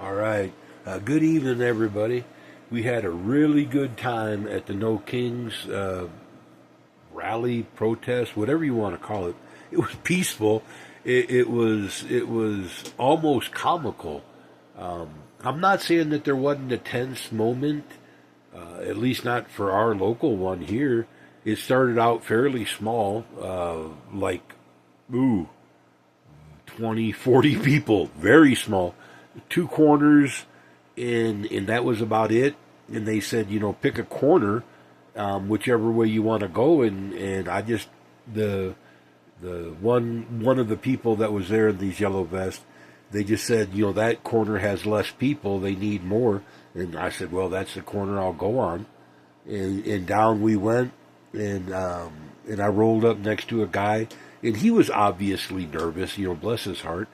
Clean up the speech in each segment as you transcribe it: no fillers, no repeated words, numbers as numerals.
All right. Good evening, everybody. We had a really good time at the No Kings rally, protest, whatever you want to call it. It was peaceful. It was almost comical. I'm not saying that there wasn't a tense moment, at least not for our local one here. It started out fairly small, like, ooh, 20, 40 people, very small, two corners, and that was about it. And they said, pick a corner, whichever way you want to go. And I just the one of the people that was there in these yellow vests, they just said, that corner has less people, they need more. And I said, well, that's the corner I'll go on. And down we went, and I rolled up next to a guy, and he was obviously nervous, bless his heart,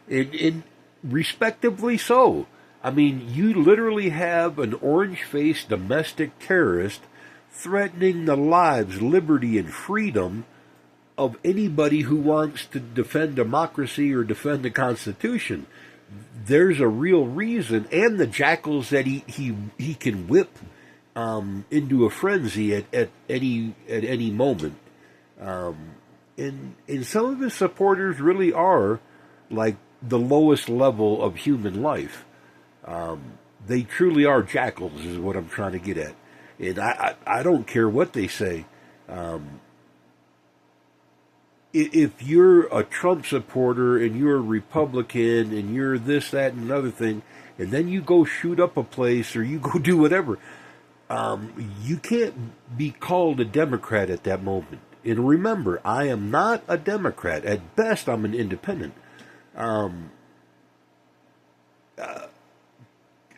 and respectively so. I mean, you literally have an orange-faced domestic terrorist threatening the lives, liberty, and freedom of anybody who wants to defend democracy or defend the Constitution. There's a real reason, and the jackals that he can whip into a frenzy at any moment. And some of his supporters really are like the lowest level of human life. They truly are jackals, is what I'm trying to get at. And I don't care what they say. If you're a Trump supporter and you're a Republican and you're this, that, and another thing, and then you go shoot up a place or you go do whatever, you can't be called a Democrat at that moment. And remember, I am not a Democrat. At best, I'm an independent. I'm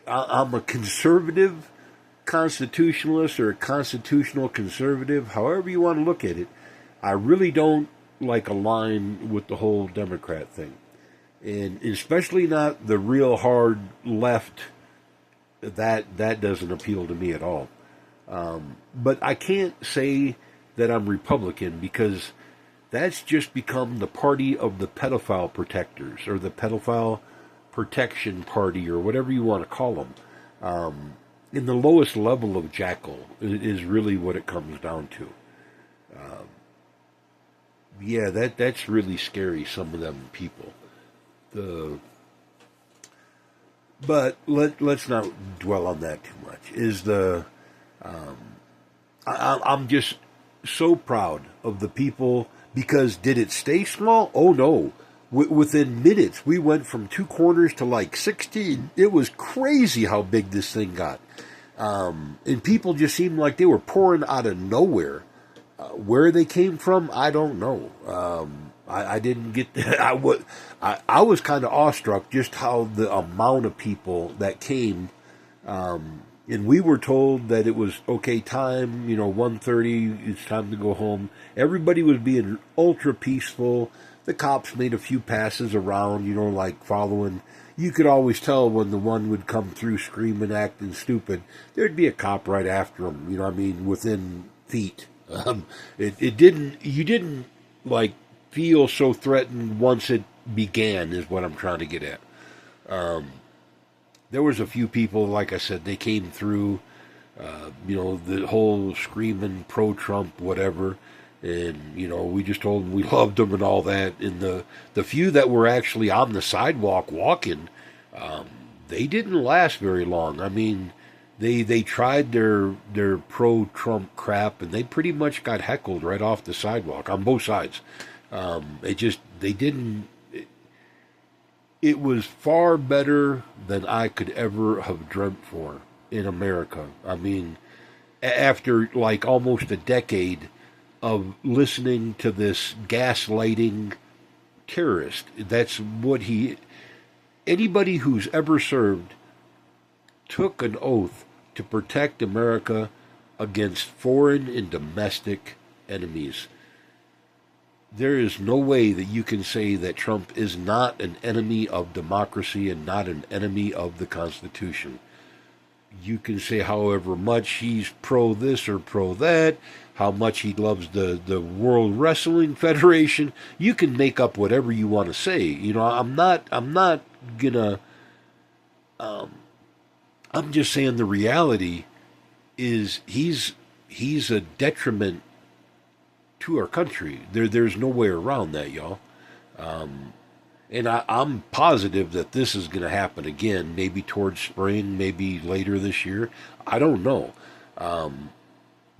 a conservative constitutionalist or a constitutional conservative, however you want to look at it. I really don't like align with the whole Democrat thing. And especially not the real hard left. That doesn't appeal to me at all. But I can't say that I'm Republican because that's just become the party of the pedophile protectors or the pedophile protection party or whatever you want to call them. In the lowest level of jackal is really what it comes down to. Yeah, that's really scary, some of them people. But let's not dwell on that too much. I'm just so proud of the people because did it stay small? Oh no. Within minutes, we went from two corners to like 16. It was crazy how big this thing got. And people just seemed like they were pouring out of nowhere. Where they came from, I don't know. I didn't get that. I was kind of awestruck just how the amount of people that came. And we were told that it was okay time, 1:30, it's time to go home. Everybody was being ultra peaceful. The cops made a few passes around, like following. You could always tell when the one would come through screaming, acting stupid. There'd be a cop right after him, within feet. You didn't, like, feel so threatened once it began, is what I'm trying to get at. There was a few people, like I said, they came through, the whole screaming pro-Trump, whatever. And, we just told them we loved them and all that. And the few that were actually on the sidewalk walking, they didn't last very long. I mean, they tried their pro-Trump crap, and they pretty much got heckled right off the sidewalk on both sides. They didn't. It was far better than I could ever have dreamt for in America. I mean, after like almost a decade of listening to this gaslighting terrorist, that's what anybody who's ever served took an oath to protect America against foreign and domestic enemies. There is no way that you can say that Trump is not an enemy of democracy and not an enemy of the Constitution. You can say however much he's pro this or pro that, how much he loves the World Wrestling Federation. You can make up whatever you want to say. I'm not gonna I'm just saying the reality is he's a detriment to our country. There's no way around that, y'all. And I'm positive that this is going to happen again, maybe towards spring, maybe later this year. I don't know.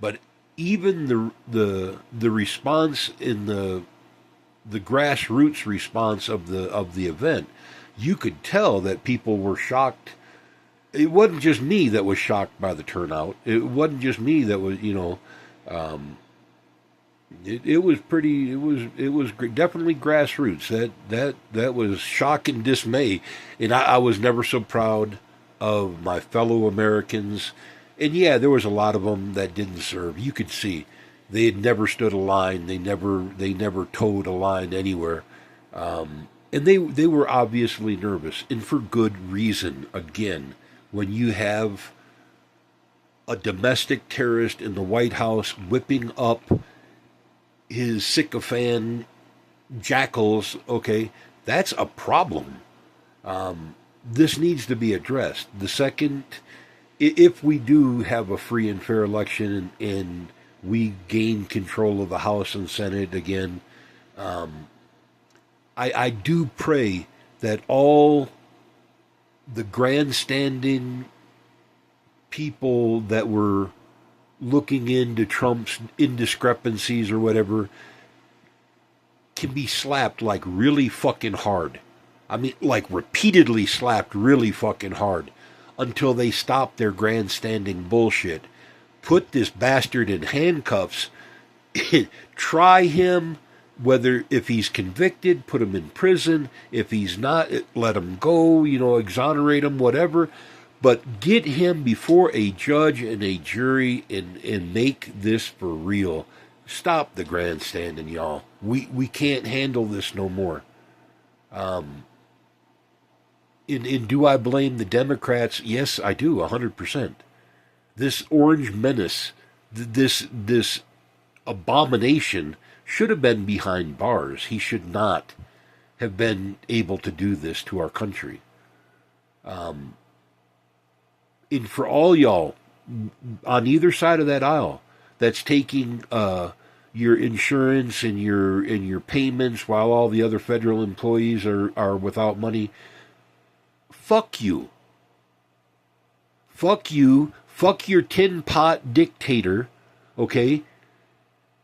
But even the response in the grassroots response of the event, you could tell that people were shocked. It wasn't just me that was shocked by the turnout. It wasn't just me that was, it was pretty. It was definitely grassroots. That was shock and dismay, and I was never so proud of my fellow Americans. And yeah, there was a lot of them that didn't serve. You could see they had never stood a line. They never towed a line anywhere, and they were obviously nervous, and for good reason. Again, when you have a domestic terrorist in the White House whipping up his sycophant jackals, okay, that's a problem. This needs to be addressed. The second, if we do have a free and fair election and we gain control of the House and Senate again, I do pray that all the grandstanding people that were looking into Trump's indiscrepancies or whatever can be slapped like really fucking hard. I mean, like repeatedly slapped really fucking hard until they stop their grandstanding bullshit. Put this bastard in handcuffs, try him, whether if he's convicted, put him in prison. If he's not, let him go, exonerate him, whatever. But get him before a judge and a jury and make this for real. Stop the grandstanding, y'all. We can't handle this no more. And do I blame the Democrats? Yes, I do, 100%. This orange menace, this abomination should have been behind bars. He should not have been able to do this to our country. And for all y'all on either side of that aisle that's taking your insurance and your payments while all the other federal employees are without money, fuck you. Fuck you. Fuck your tin pot dictator. Okay?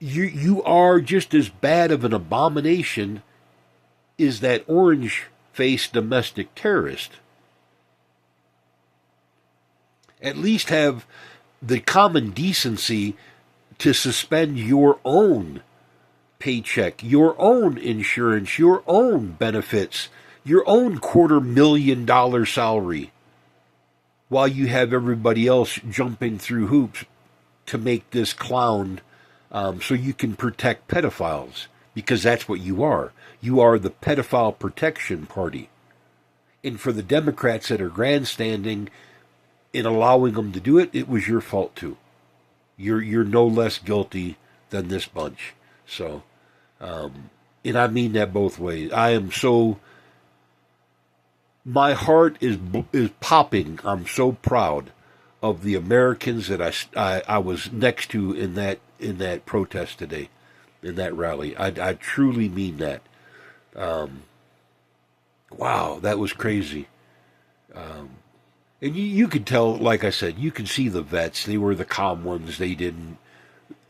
You are just as bad of an abomination as that orange-faced domestic terrorist. At least have the common decency to suspend your own paycheck, your own insurance, your own benefits, your own $250,000 salary, while you have everybody else jumping through hoops to make this clown so you can protect pedophiles, because that's what you are. You are the pedophile protection party. And for the Democrats that are grandstanding in allowing them to do it, it was your fault too. You're no less guilty than this bunch. So, and I mean that both ways. My heart is popping. I'm so proud of the Americans that I was next to in that protest today, in that rally. I truly mean that. Wow, that was crazy. And you could tell, like I said, you could see the vets. They were the calm ones. They didn't,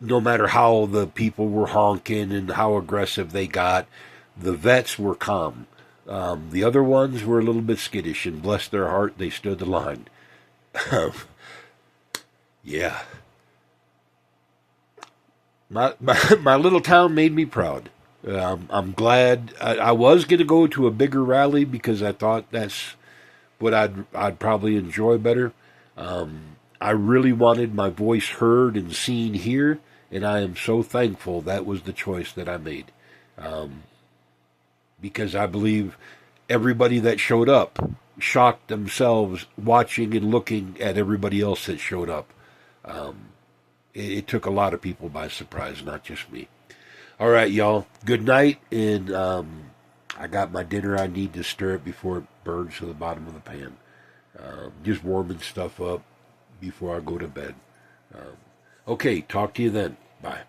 no matter how the people were honking and how aggressive they got, the vets were calm. The other ones were a little bit skittish, and bless their heart, they stood the line. Yeah. My little town made me proud. I'm glad. I was going to go to a bigger rally because I thought that's what I'd probably enjoy better. I really wanted my voice heard and seen here, and I am so thankful that was the choice that I made. Because I believe everybody that showed up shocked themselves watching and looking at everybody else that showed up. It took a lot of people by surprise, not just me. All right, y'all. Good night, and I got my dinner. I need to stir it before it burns to the bottom of the pan. just warming stuff up before I go to bed. Okay, talk to you then. Bye.